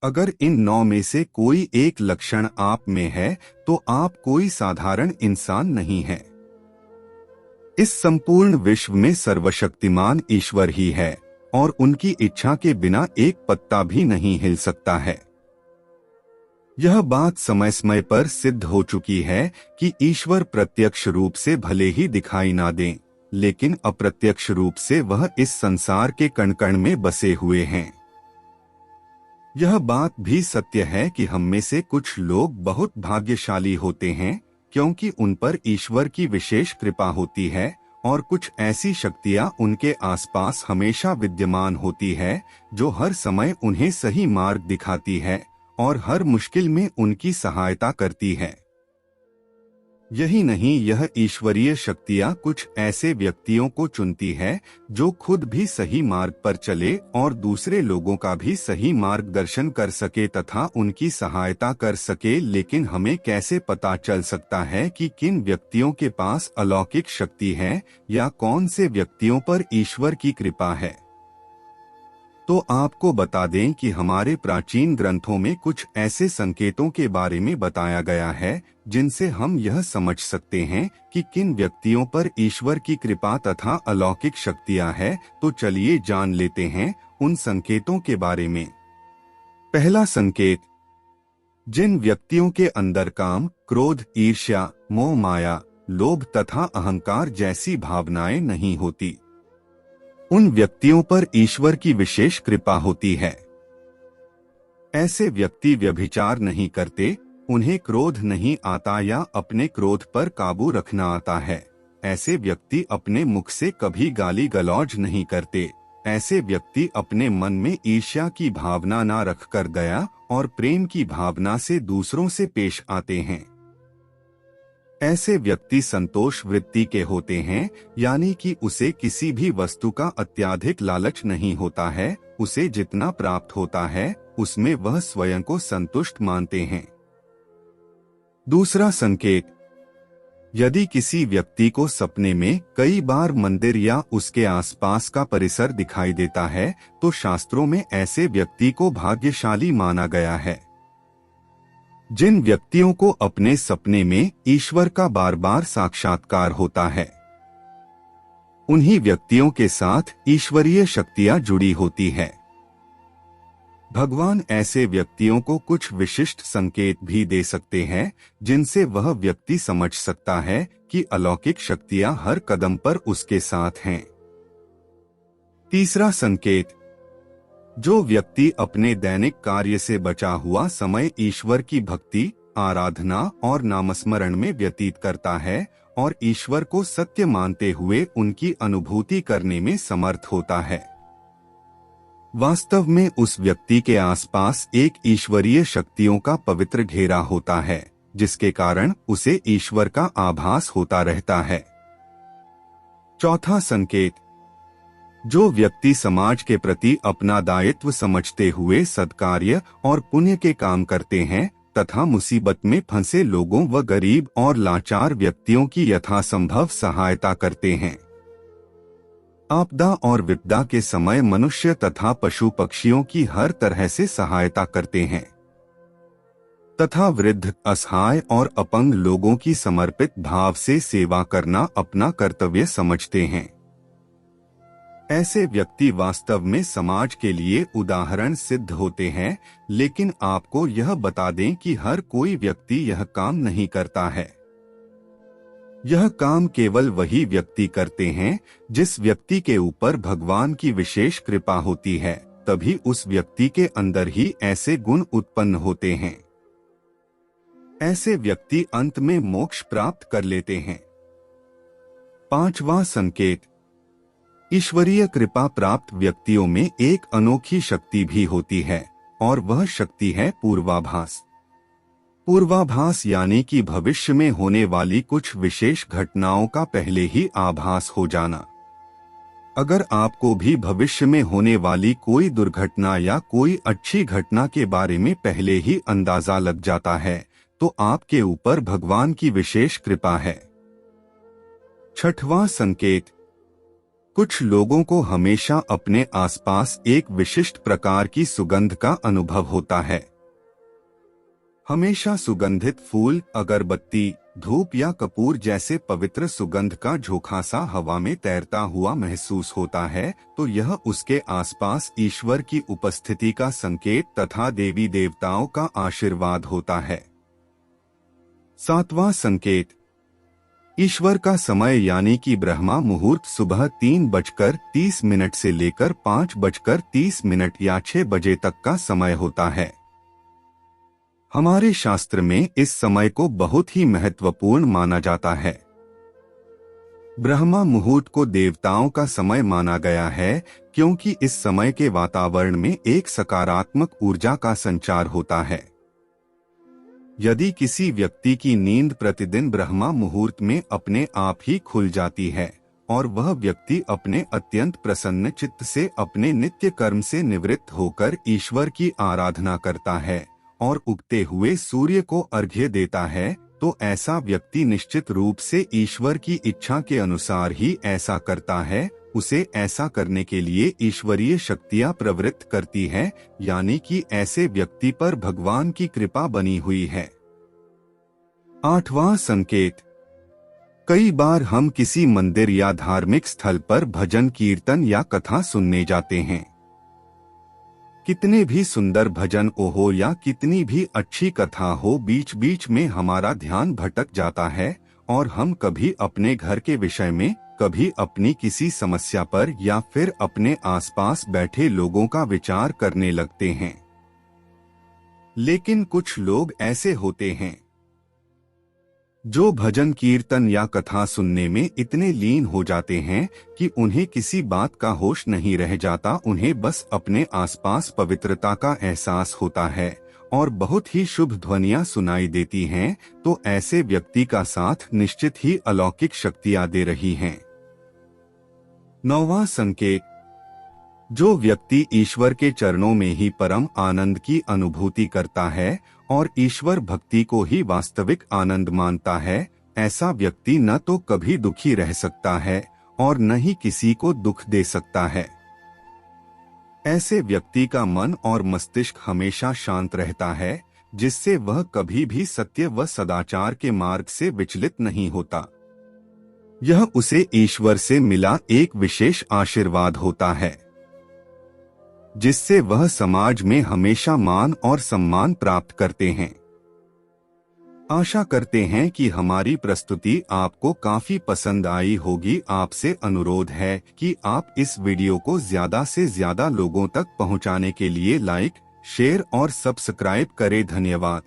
अगर इन 9 में से कोई एक लक्षण आप में है तो आप कोई साधारण इंसान नहीं हैं। इस संपूर्ण विश्व में सर्वशक्तिमान ईश्वर ही है और उनकी इच्छा के बिना एक पत्ता भी नहीं हिल सकता है। यह बात समय समय पर सिद्ध हो चुकी है कि ईश्वर प्रत्यक्ष रूप से भले ही दिखाई ना दें, लेकिन अप्रत्यक्ष रूप से वह इस संसार के कण कण में बसे हुए हैं। यह बात भी सत्य है कि हम में से कुछ लोग बहुत भाग्यशाली होते हैं क्योंकि उन पर ईश्वर की विशेष कृपा होती है और कुछ ऐसी शक्तियां उनके आसपास हमेशा विद्यमान होती है जो हर समय उन्हें सही मार्ग दिखाती है और हर मुश्किल में उनकी सहायता करती है। यही नहीं, यह ईश्वरीय शक्तियां कुछ ऐसे व्यक्तियों को चुनती है जो खुद भी सही मार्ग पर चले और दूसरे लोगों का भी सही मार्गदर्शन कर सके तथा उनकी सहायता कर सके। लेकिन हमें कैसे पता चल सकता है कि किन व्यक्तियों के पास अलौकिक शक्ति है या कौन से व्यक्तियों पर ईश्वर की कृपा है? तो आपको बता दें कि हमारे प्राचीन ग्रंथों में कुछ ऐसे संकेतों के बारे में बताया गया है जिनसे हम यह समझ सकते हैं कि किन व्यक्तियों पर ईश्वर की कृपा तथा अलौकिक शक्तियां हैं। तो चलिए जान लेते हैं उन संकेतों के बारे में। पहला संकेत, जिन व्यक्तियों के अंदर काम, क्रोध, ईर्ष्या, मोह, माया, लोभ तथा अहंकार जैसी भावनाएं नहीं होती, उन व्यक्तियों पर ईश्वर की विशेष कृपा होती है। ऐसे व्यक्ति व्यभिचार नहीं करते, उन्हें क्रोध नहीं आता या अपने क्रोध पर काबू रखना आता है। ऐसे व्यक्ति अपने मुख से कभी गाली गलौज नहीं करते। ऐसे व्यक्ति अपने मन में ईर्ष्या की भावना ना रखकर दया और प्रेम की भावना से दूसरों से पेश आते हैं। ऐसे व्यक्ति संतोष वृत्ति के होते हैं, यानी कि उसे किसी भी वस्तु का अत्यधिक लालच नहीं होता है। उसे जितना प्राप्त होता है उसमें वह स्वयं को संतुष्ट मानते हैं। दूसरा संकेत, यदि किसी व्यक्ति को सपने में कई बार मंदिर या उसके आसपास का परिसर दिखाई देता है तो शास्त्रों में ऐसे व्यक्ति को भाग्यशाली माना गया है। जिन व्यक्तियों को अपने सपने में ईश्वर का बार बार साक्षात्कार होता है, उन्हीं व्यक्तियों के साथ ईश्वरीय शक्तियां जुड़ी होती है। भगवान ऐसे व्यक्तियों को कुछ विशिष्ट संकेत भी दे सकते हैं जिनसे वह व्यक्ति समझ सकता है कि अलौकिक शक्तियां हर कदम पर उसके साथ हैं। तीसरा संकेत, जो व्यक्ति अपने दैनिक कार्य से बचा हुआ समय ईश्वर की भक्ति, आराधना और नामस्मरण में व्यतीत करता है और ईश्वर को सत्य मानते हुए उनकी अनुभूति करने में समर्थ होता है, वास्तव में उस व्यक्ति के आसपास एक ईश्वरीय शक्तियों का पवित्र घेरा होता है जिसके कारण उसे ईश्वर का आभास होता रहता है। चौथा संकेत, जो व्यक्ति समाज के प्रति अपना दायित्व समझते हुए सद्कार्य और पुण्य के काम करते हैं तथा मुसीबत में फंसे लोगों व गरीब और लाचार व्यक्तियों की यथासंभव सहायता करते हैं। आपदा और विपदा के समय मनुष्य तथा पशु पक्षियों की हर तरह से सहायता करते हैं तथा वृद्ध, असहाय और अपंग लोगों की समर्पित भाव से सेवा करना अपना कर्तव्य समझते हैं। ऐसे व्यक्ति वास्तव में समाज के लिए उदाहरण सिद्ध होते हैं। लेकिन आपको यह बता दें कि हर कोई व्यक्ति यह काम नहीं करता है। यह काम केवल वही व्यक्ति करते हैं जिस व्यक्ति के ऊपर भगवान की विशेष कृपा होती है, तभी उस व्यक्ति के अंदर ही ऐसे गुण उत्पन्न होते हैं। ऐसे व्यक्ति अंत में मोक्ष प्राप्त कर लेते हैं। पांचवा संकेत, ईश्वरीय कृपा प्राप्त व्यक्तियों में एक अनोखी शक्ति भी होती है और वह शक्ति है पूर्वाभास। पूर्वाभास यानी कि भविष्य में होने वाली कुछ विशेष घटनाओं का पहले ही आभास हो जाना। अगर आपको भी भविष्य में होने वाली कोई दुर्घटना या कोई अच्छी घटना के बारे में पहले ही अंदाजा लग जाता है तो आपके ऊपर भगवान की विशेष कृपा है। छठवां संकेत, कुछ लोगों को हमेशा अपने आसपास एक विशिष्ट प्रकार की सुगंध का अनुभव होता है। हमेशा सुगंधित फूल, अगरबत्ती, धूप या कपूर जैसे पवित्र सुगंध का झोंका सा हवा में तैरता हुआ महसूस होता है, तो यह उसके आसपास ईश्वर की उपस्थिति का संकेत तथा देवी देवताओं का आशीर्वाद होता है। 7वां संकेत, ईश्वर का समय यानी कि ब्रह्मा मुहूर्त सुबह 3:30 से लेकर 5:30 या 6 बजे तक का समय होता है। हमारे शास्त्र में इस समय को बहुत ही महत्वपूर्ण माना जाता है। ब्रह्मा मुहूर्त को देवताओं का समय माना गया है, क्योंकि इस समय के वातावरण में एक सकारात्मक ऊर्जा का संचार होता है। यदि किसी व्यक्ति की नींद प्रतिदिन ब्रह्मा मुहूर्त में अपने आप ही खुल जाती है और वह व्यक्ति अपने अत्यंत प्रसन्न चित्त से अपने नित्य कर्म से निवृत्त होकर ईश्वर की आराधना करता है और उगते हुए सूर्य को अर्घ्य देता है, तो ऐसा व्यक्ति निश्चित रूप से ईश्वर की इच्छा के अनुसार ही ऐसा करता है। उसे ऐसा करने के लिए ईश्वरीय शक्तियां प्रवृत्त करती है, यानी कि ऐसे व्यक्ति पर भगवान की कृपा बनी हुई है। 8वां संकेत, कई बार हम किसी मंदिर या धार्मिक स्थल पर भजन कीर्तन या कथा सुनने जाते हैं। कितने भी सुंदर भजन हो या कितनी भी अच्छी कथा हो, बीच बीच में हमारा ध्यान भटक जाता है और हम कभी अपने घर के विषय में, कभी अपनी किसी समस्या पर या फिर अपने आसपास बैठे लोगों का विचार करने लगते हैं। लेकिन कुछ लोग ऐसे होते हैं जो भजन कीर्तन या कथा सुनने में इतने लीन हो जाते हैं कि उन्हें किसी बात का होश नहीं रह जाता। उन्हें बस अपने आसपास पवित्रता का एहसास होता है और बहुत ही शुभ ध्वनियां सुनाई देती हैं, तो ऐसे व्यक्ति का साथ निश्चित ही अलौकिक शक्तियां दे रही हैं। 9वां संकेत, जो व्यक्ति ईश्वर के चरणों में ही परम आनंद की अनुभूति करता है और ईश्वर भक्ति को ही वास्तविक आनंद मानता है, ऐसा व्यक्ति न तो कभी दुखी रह सकता है और न ही किसी को दुख दे सकता है। ऐसे व्यक्ति का मन और मस्तिष्क हमेशा शांत रहता है, जिससे वह कभी भी सत्य व सदाचार के मार्ग से विचलित नहीं होता। यह उसे ईश्वर से मिला एक विशेष आशीर्वाद होता है, जिससे वह समाज में हमेशा मान और सम्मान प्राप्त करते हैं। आशा करते हैं कि हमारी प्रस्तुति आपको काफी पसंद आई होगी। आपसे अनुरोध है कि आप इस वीडियो को ज्यादा से ज्यादा लोगों तक पहुंचाने के लिए लाइक, शेयर और सब्सक्राइब करें। धन्यवाद।